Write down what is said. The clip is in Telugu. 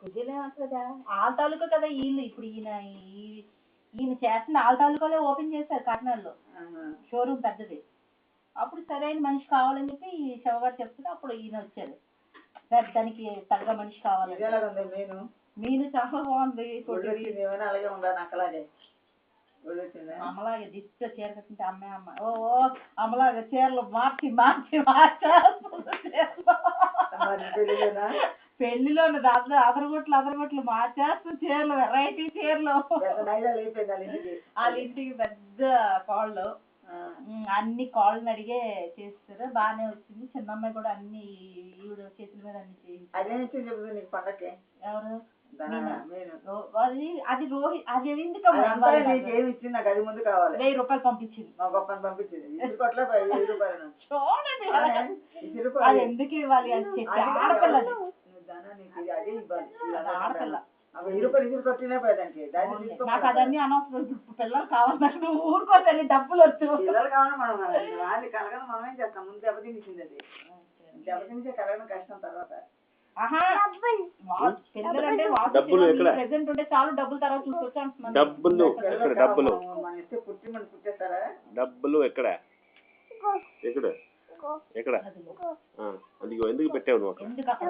కుజీలే కదా వాళ్ళ తాలూకా కదా వీళ్ళు ఇప్పుడు ఈయన చేస్తున్న వాళ్ళ తాలూకాలే ఓపెన్ చేశారు కాకినాడలో షోరూమ్ పెద్దది. అప్పుడు సరైన మనిషి కావాలని చెప్పి ఈ శివగారు చెప్తుంటే అప్పుడు ఈయన వచ్చారు. దానికి తగ్గ మనిషి కావాలి. మీను చాలా బాగుంది. అమ్మలాగే దిష్ట చీర కట్టింటే అమ్మ ఓ అమ్మలాగా చీరలు మార్చి పెళ్లిలో అదరగొట్లు మార్చేస్తూ చీరలు వెరైటీ చీరలు వాళ్ళ ఇంటికి పెద్ద కాళ్ళు అన్ని కాళ్ళని అడిగే చేస్తారు. బాగానే వచ్చింది. చిన్నమ్మాయి కూడా అన్ని ఈవిడ చేతుల మీద అన్ని చేయించారు. ఎవరు అది రోహిత్ అది ఎందుకమ్మా 1000 రూపాయలు పంపించింది. చూడండి అది ఎందుకు ఇవ్వాలి అని చెప్పి ఆడపిల్లది ఆడపిల్ల నాకు అదన్నీ అనవసరం. పిల్లలు కావాలంటే నువ్వు ఊరుకోవాలి. డబ్బులు వచ్చు ప్రెసెంట్ ఉంటే చాలు. డబ్బులు తర్వాత చూసుకోవచ్చు అంటున్నాను. డబ్బులు ఎక్కడ ఎక్కడ ఎక్కడ ఎందుకు పెట్టావు? ఎందుకు అక్కడ